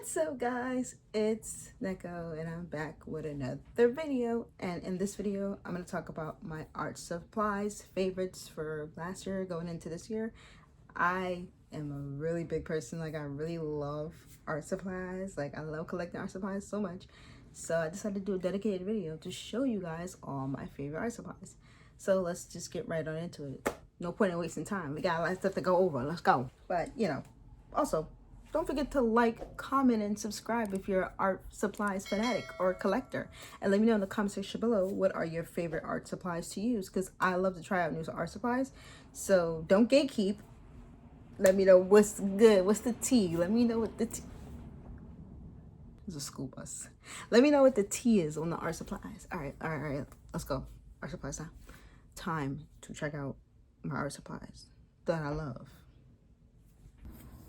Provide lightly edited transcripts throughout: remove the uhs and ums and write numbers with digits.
What's up, guys? It's Neko and I'm back with another video, and in this video I'm going to talk about my art supplies favorites for last year going into this year. I am a really big person. Like, I really love art supplies. Like, I love collecting art supplies so much, so I decided to do a dedicated video to show you guys all my favorite art supplies. So let's just get right on into it. No point in wasting time. We got a lot of stuff to go over. Let's go. But also, don't forget to like, comment, and subscribe if you're an art supplies fanatic or collector. And let me know in the comment section below, what are your favorite art supplies to use? Because I love to try out new art supplies. So don't gatekeep. Let me know what's good. What's the tea? Let me know what the tea... There's a school bus. Let me know what the tea is on the art supplies. All right. Let's go. Art supplies now. Time to check out my art supplies that I love.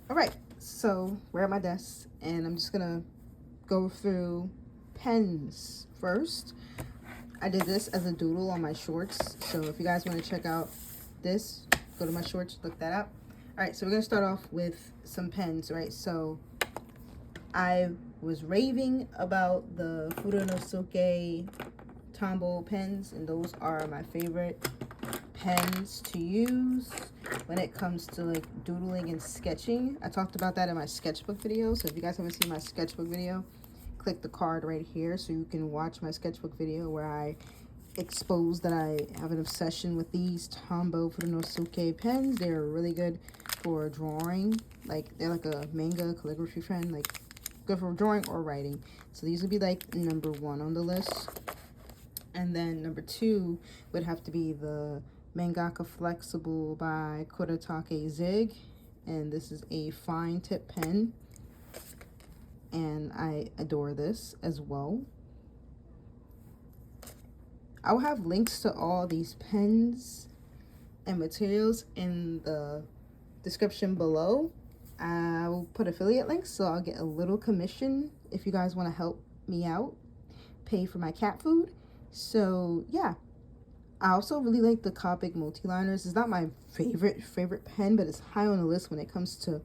All right, so we're at my desk and I'm just gonna go through pens first. I did this as a doodle on my shorts, so if you guys want to check out this, go to my shorts, look that up. All right, so we're gonna start off with some pens, right? So I was raving about the Furunosuke Tombow pens, and those are my favorite pens to use when it comes to like doodling and sketching. I talked about that in my sketchbook video, so if you guys haven't seen my sketchbook video, click the card right here so you can watch my sketchbook video where I expose that I have an obsession with these Tombow Furunosuke pens. They're really good for drawing. Like, they're like a manga calligraphy pen, like good for drawing or writing. So these would be like number 1 on the list. And then number 2 would have to be the Mangaka Flexible by Kuretake Zig, and this is a fine tip pen, and I adore this as well. I will have links to all these pens and materials in the description below. I will put affiliate links, so I'll get a little commission if you guys want to help me out, pay for my cat food. So yeah, I also really like the Copic multi-liners. It's not my favorite pen, but it's high on the list when it comes to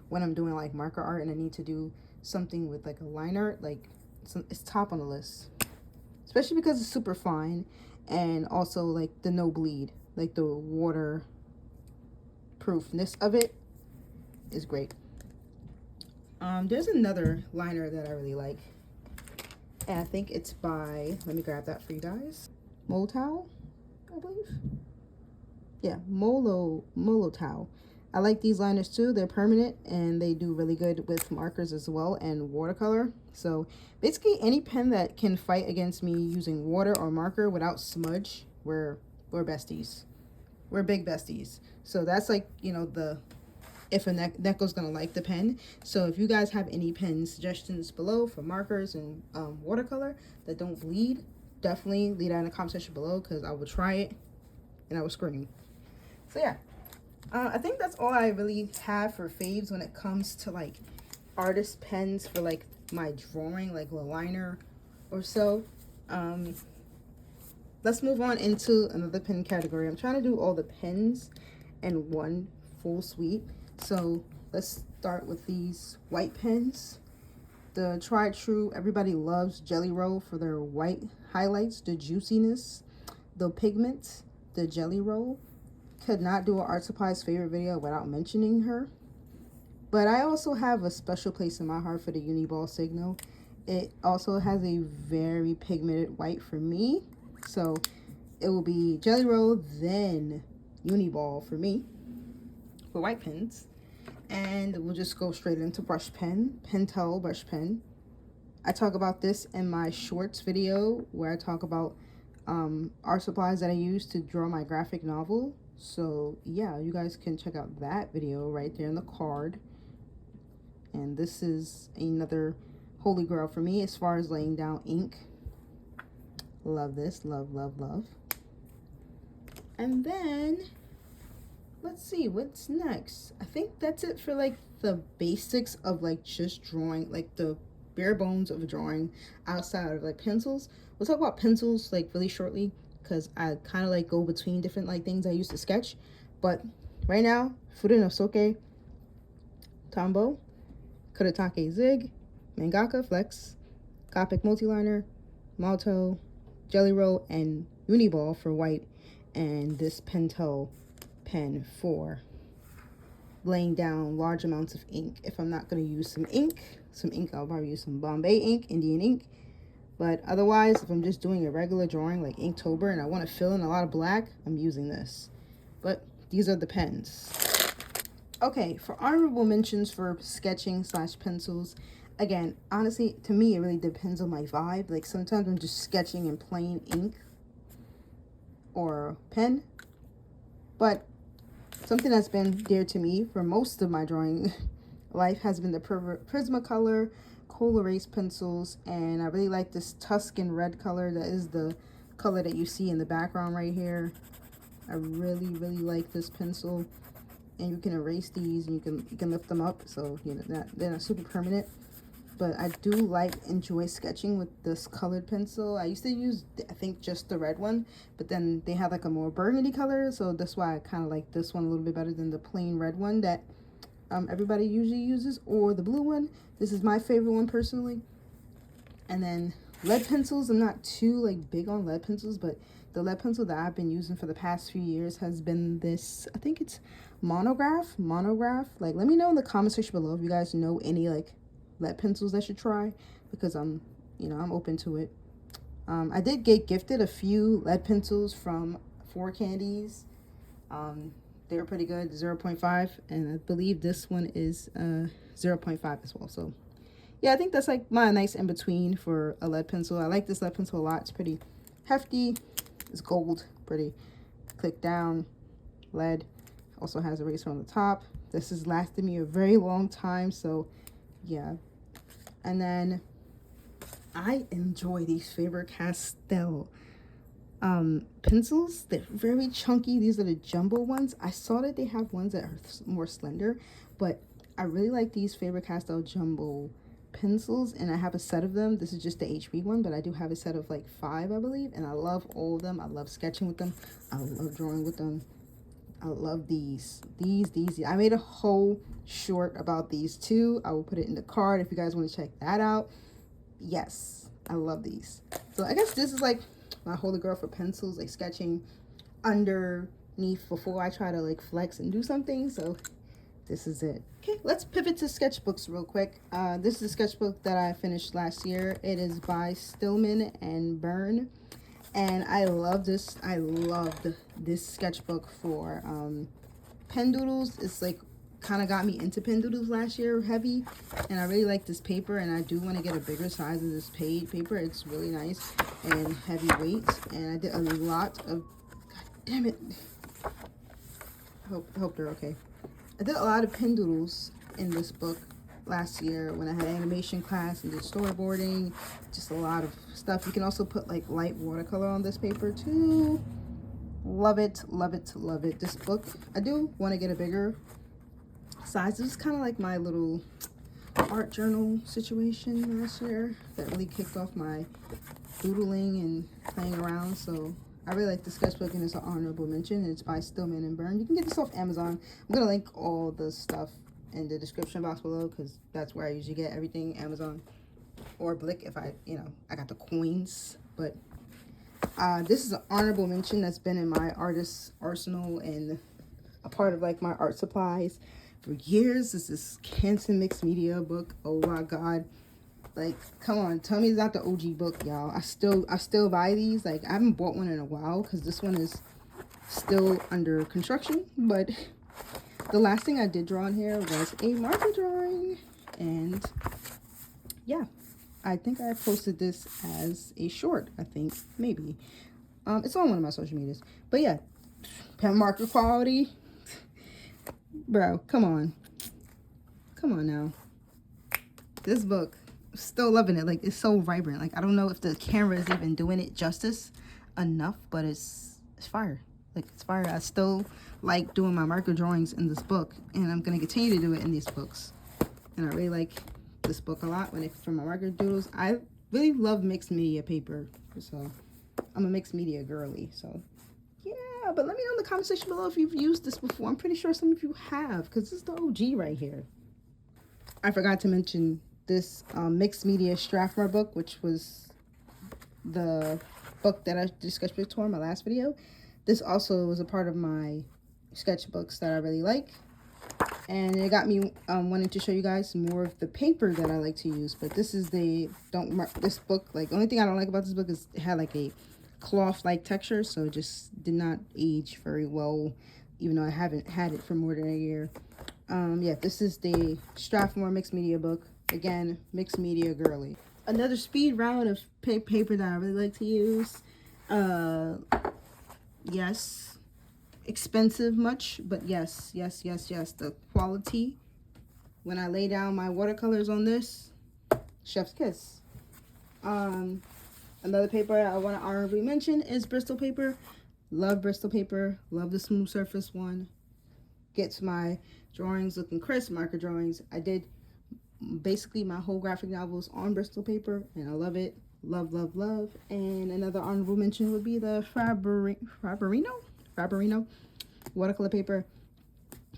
when I'm doing like marker art and I need to do something with like a liner. Like, it's top on the list, especially because it's super fine, and also like the no bleed, like the water proofness of it is great. There's another liner that I really like, and I think it's by, let me grab that for you guys, Molotau, I believe. Yeah, Molotau. I like these liners too. They're permanent and they do really good with markers as well and watercolor. So basically any pen that can fight against me using water or marker without smudge, we're besties. We're big besties. So that's like, you know, if a Neko's gonna like the pen. So if you guys have any pen suggestions below for markers and watercolor that don't bleed, definitely leave that in the comment section below, because I will try it and I will scream. So yeah, I think that's all I really have for faves when it comes to like artist pens for like my drawing, like a liner or so. Let's move on into another pen category. I'm trying to do all the pens in one full sweep. So let's start with these white pens. The tried true, everybody loves Jelly Roll for their white highlights, the juiciness, the pigment, the Jelly Roll. Could not do an art supplies favorite video without mentioning her. But I also have a special place in my heart for the Uniball Signal. It also has a very pigmented white for me. So it will be Jelly Roll, then Uniball for me, for white pens. And we'll just go straight into brush pen, Pentel brush pen. I talk about this in my shorts video where I talk about art supplies that I use to draw my graphic novel. So yeah, you guys can check out that video right there in the card. And this is another holy grail for me as far as laying down ink. Love this, love. And then let's see what's next. I think that's it for like the basics of like just drawing, like the bare bones of a drawing outside of like pencils. We'll talk about pencils like really shortly, because I kind of like go between different like things I used to sketch. But right now, Furunosuke Tombow, Kuretake Zig, Mangaka Flex, Copic Multiliner, Malto, Jelly Roll, and Uniball for white, and this Pentel pen for laying down large amounts of ink. If I'm not going to use some ink, I'll probably use some Bombay ink, Indian ink. But otherwise, if I'm just doing a regular drawing like Inktober and I want to fill in a lot of black, I'm using this. But these are the pens. Okay, for honorable mentions for sketching / pencils, again, honestly, to me, it really depends on my vibe. Like, sometimes I'm just sketching in plain ink or pen. But something that's been dear to me for most of my drawing life has been the Prismacolor Coal Erase pencils. And I really like this Tuscan red color. That is the color that you see in the background right here. I really, really like this pencil. And you can erase these and you can lift them up, so you know they're not super permanent. But I do enjoy sketching with this colored pencil. I used to use, I think, just the red one, but then they have like a more burgundy color, so that's why I kind of like this one a little bit better than the plain red one that everybody usually uses, or the blue one. This is my favorite one personally. And then lead pencils, I'm not too like big on lead pencils, but the lead pencil that I've been using for the past few years has been this, I think it's monograph. Like, let me know in the comment section below if you guys know any like lead pencils I should try, because I'm open to it. I did get gifted a few lead pencils from 4 Candies. They were pretty good, 0.5, and I believe this one is 0.5 as well. So yeah, I think that's like my nice in between for a lead pencil. I like this lead pencil a lot. It's pretty hefty. It's gold, pretty. Click down, lead. Also has a eraser on the top. This has lasted me a very long time, so yeah. And then I enjoy these Faber-Castell pencils. They're very chunky. These are the jumbo ones. I saw that they have ones that are more slender, but I really like these Faber-Castell jumbo pencils, and I have a set of them. This is just the HB one, but I do have a set of like 5, I believe, and I love all of them. I love sketching with them. I love drawing with them. I love these. I made a whole short about these too. I will put it in the card if you guys want to check that out. Yes, I love these. So I guess this is like my holy grail for pencils, like sketching underneath before I try to like flex and do something. So this is it. Okay, let's pivot to sketchbooks real quick. This is a sketchbook that I finished last year. It is by Stillman and Byrne. And I love this. I loved this sketchbook for pen doodles. It's like kind of got me into pen doodles last year, heavy. And I really like this paper, and I do want to get a bigger size of this paper. It's really nice and heavy weight. And I did a lot of, god damn it. I hope they're okay. I did a lot of pen doodles in this book last year when I had animation class and did storyboarding, just a lot of stuff. You can also put like light watercolor on this paper too. Love it, love it, love it. This book, I do want to get a bigger size. This is kind of like my little art journal situation last year that really kicked off my doodling and playing around. So I really like the sketchbook, and it's an honorable mention. It's by Stillman and Byrne. You can get this off Amazon. I'm gonna link all the stuff in the description box below, because that's where I usually get everything, Amazon or Blick if I got the coins. But this is an honorable mention that's been in my artist arsenal and a part of like my art supplies for years. This is Canson Mixed Media book. Oh my god, like, come on, tell me it's not the OG book, y'all. I still buy these. Like, I haven't bought one in a while because this one is still under construction, but the last thing I did draw in here was a marker drawing, and yeah, I think I posted this as a short, I think, maybe. It's on one of my social medias, but yeah, pen marker quality, bro, come on now. This book, still loving it. Like, it's so vibrant. Like, I don't know if the camera is even doing it justice enough, but it's fire. Like, it's fire. I still like doing my marker drawings in this book, and I'm going to continue to do it in these books. And I really like this book a lot for my marker doodles. I really love mixed media paper, so I'm a mixed media girly. So yeah, but let me know in the comment section below if you've used this before. I'm pretty sure some of you have, because this is the OG right here. I forgot to mention this mixed media Strathmore book, which was the book that I discussed before in my last video. This also was a part of my sketchbooks that I really like, and it got me wanting to show you guys more of the paper that I like to use. But this is this book, like, only thing I don't like about this book is it had like a cloth like texture, so it just did not age very well, even though I haven't had it for more than a year. Yeah, this is the Strathmore mixed media book. Again, mixed media girly. Another speed round of paper that I really like to use. Yes, expensive much, but yes, the quality. When I lay down my watercolors on this, chef's kiss. Another paper I want to honorably mention is Bristol paper. Love Bristol paper. Love the smooth surface one. Gets my drawings looking crisp, marker drawings. I did basically my whole graphic novels on Bristol paper, and I love it. Love. And another honorable mention would be the Faberino watercolor paper.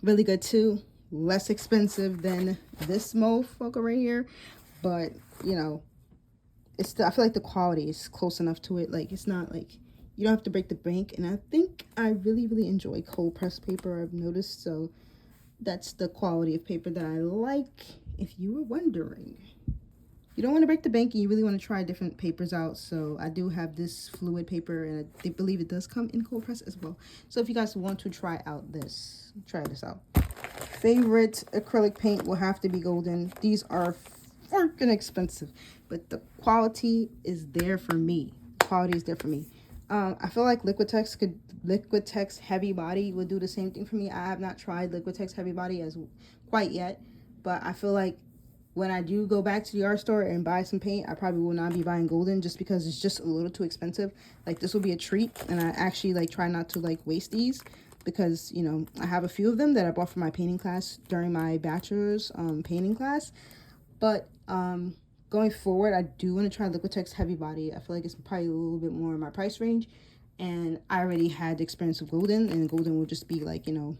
Really good too. Less expensive than this mofo right here, but you know, I feel like the quality is close enough to it. Like, it's not like you don't have to break the bank. And I think I really enjoy cold pressed paper, I've noticed. So that's the quality of paper that I like, if you were wondering. You don't want to break the bank and you really want to try different papers out. So I do have this fluid paper, and I believe it does come in cold press as well. So if you guys want to try this out. Favorite acrylic paint will have to be Golden. These are freaking expensive, but the quality is there for me. I feel like Liquitex Heavy Body would do the same thing for me. I have not tried Liquitex Heavy Body as quite yet, but I feel like when I do go back to the art store and buy some paint, I probably will not be buying Golden, just because it's just a little too expensive. Like, this will be a treat, and I actually like try not to like waste these, because, you know, I have a few of them that I bought for my painting class during my bachelor's painting class. But going forward, I do want to try Liquitex Heavy Body. I feel like it's probably a little bit more in my price range, and I already had the experience with Golden, and Golden will just be like, you know,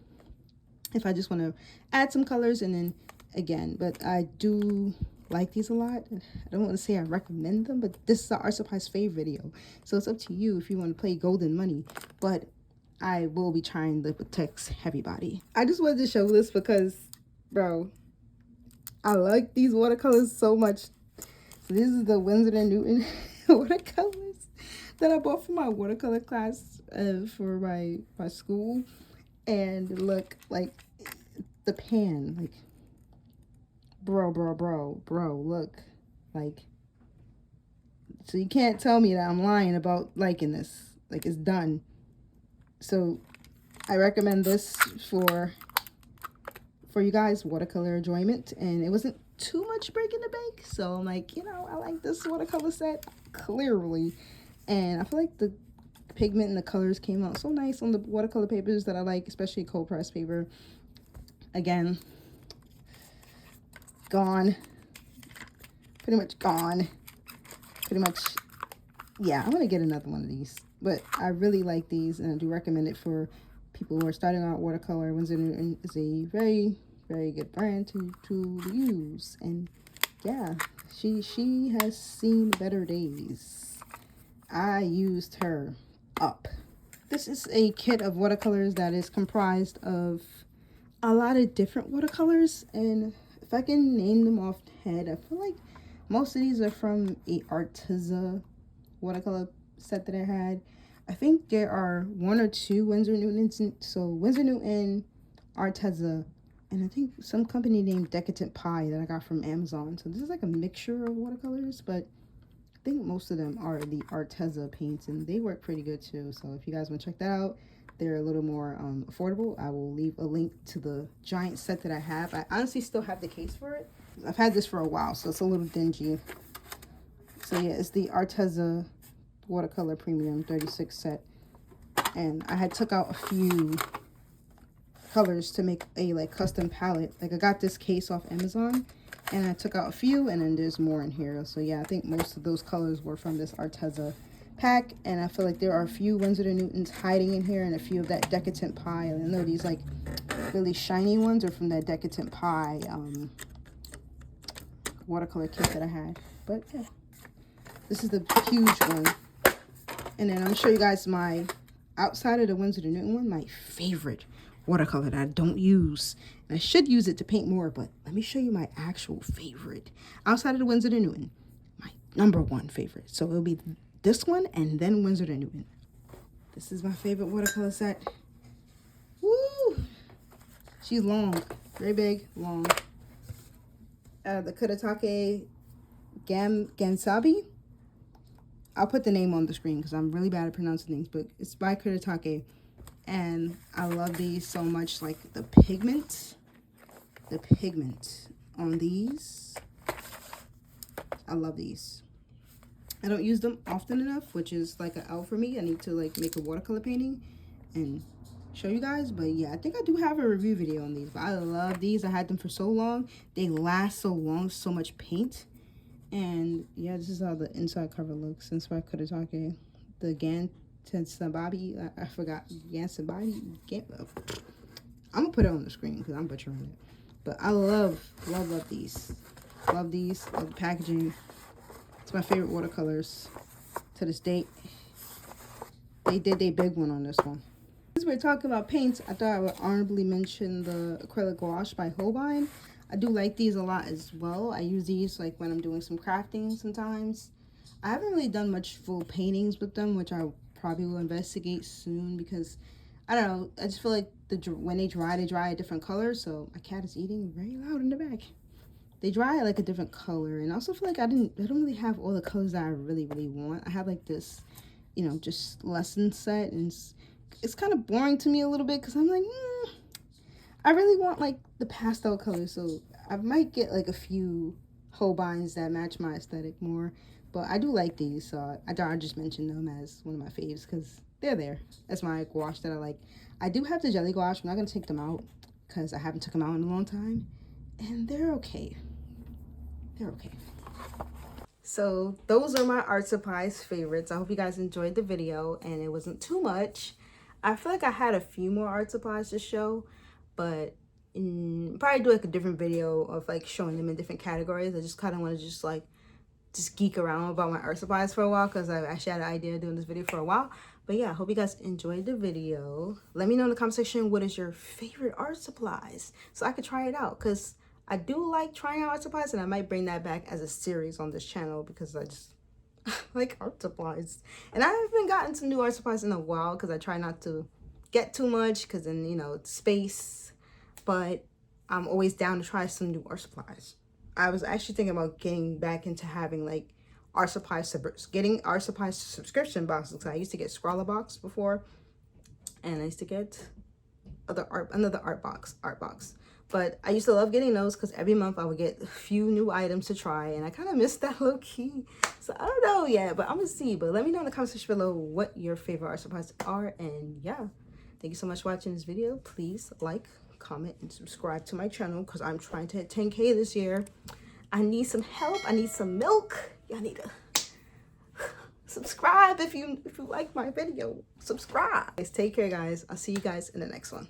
if I just want to add some colors, and then again. But I do like these a lot. I don't want to say I recommend them, but this is the art supplies fave video, so it's up to you if you want to play Golden money. But I will be trying Liquitex Heavy Body. I just wanted to show this because, bro, I like these watercolors so much. So this is the Winsor & Newton watercolors that I bought for my watercolor class for my school. And look, like, the pan, like, bro, look, like, so you can't tell me that I'm lying about liking this. Like, it's done. So I recommend this for you guys, watercolor enjoyment. And it wasn't too much breaking the bank, so I'm like, you know, I like this watercolor set clearly, and I feel like the pigment and the colors came out so nice on the watercolor papers that I like, especially cold press paper. Again, gone, pretty much gone, yeah. I'm gonna get another one of these, but I really like these, and I do recommend it for people who are starting out watercolor. Winsor & Newton is a very good brand to use, and yeah, she has seen better days. I used her up. This is a kit of watercolors that is comprised of a lot of different watercolors, and if I can name them off the head, I feel like most of these are from a Arteza watercolor set that I had. I think there are one or two Winsor & Newtons, so Winsor & Newton, Arteza, and I think some company named Decadent Pie that I got from Amazon. So this is like a mixture of watercolors, but I think most of them are the Arteza paints, and they work pretty good too. So if you guys want to check that out, they're a little more affordable. I will leave a link to the giant set that I have. I honestly still have the case for it. I've had this for a while, so it's a little dingy. So yeah, it's the Arteza watercolor premium 36 set, and I had took out a few colors to make a like custom palette. Like, I got this case off Amazon, and I took out a few, and then there's more in here. So yeah, I think most of those colors were from this Arteza pack, and I feel like there are a few Winsor & Newtons hiding in here, and a few of that Decadent Pie. And I know these like really shiny ones are from that Decadent Pie watercolor kit that I had. But yeah, this is the huge one. And then I'm gonna show you guys my, outside of the Winsor & Newton one, my favorite watercolor that I don't use. And I should use it to paint more, but let me show you my actual favorite. Outside of the Winsor & Newton, my #1 favorite. So it'll be this one and then Winsor & Newton. This is my favorite watercolor set. Woo! She's long, very big, long. The Kuretake Gansabi. I'll put the name on the screen because I'm really bad at pronouncing things, but it's by Kuretake. And I love these so much. Like the pigment on these. I love these. I don't use them often enough, which is like an L for me. I need to like make a watercolor painting and show you guys. But yeah, I think I do have a review video on these. But I love these. I had them for so long. They last so long, so much paint. And yeah, this is how the inside cover looks. Since I could have talked the Gansababi, I forgot Gansababi. I'm gonna put it on the screen because I'm butchering it. But I love these. Love these. Love the packaging. It's my favorite watercolors to this date. They did a big one on this one. Since we're talking about paints, I thought I would honorably mention the acrylic gouache by Holbein. I do like these a lot as well. I use these like when I'm doing some crafting sometimes. I haven't really done much full paintings with them, which I probably will investigate soon because I don't know. I just feel like when they dry a different color. So my cat is eating very loud in the back. They dry like a different color, and I also feel like I don't really have all the colors that I really want. I have like this, you know, just lesson set, and it's kind of boring to me a little bit because I'm like, I really want like the pastel colors, so I might get like a few Holbeins that match my aesthetic more. But I do like these, so I thought I'd just mention them as one of my faves because they're there. That's my gouache that I like. I do have the jelly gouache. I'm not gonna take them out because I haven't took them out in a long time, and they're okay. They're okay. So those are my art supplies favorites. I hope you guys enjoyed the video and it wasn't too much. I feel like I had a few more art supplies to show, but probably do like a different video of like showing them in different categories. I just kind of want to just geek around about my art supplies for a while because I actually had an idea of doing this video for a while. But yeah, I hope you guys enjoyed the video. Let me know in the comment section what is your favorite art supplies so I could try it out, because I do like trying out art supplies, and I might bring that back as a series on this channel because I just like art supplies. And I haven't gotten some new art supplies in a while because I try not to get too much because then, you know, space. But I'm always down to try some new art supplies. I was actually thinking about getting back into having like art supplies, subscription boxes. I used to get Scrawler Box before, and I used to get another art box. But I used to love getting those because every month I would get a few new items to try, and I kind of missed that low key. So I don't know yet, but I'm gonna see. But let me know in the comment section below what your favorite art supplies are. And yeah, thank you so much for watching this video. Please like, comment, and subscribe to my channel because I'm trying to hit 10K this year. I need some help. I need some milk. Y'all need to subscribe if you like my video. Subscribe. Guys, take care, guys. I'll see you guys in the next one.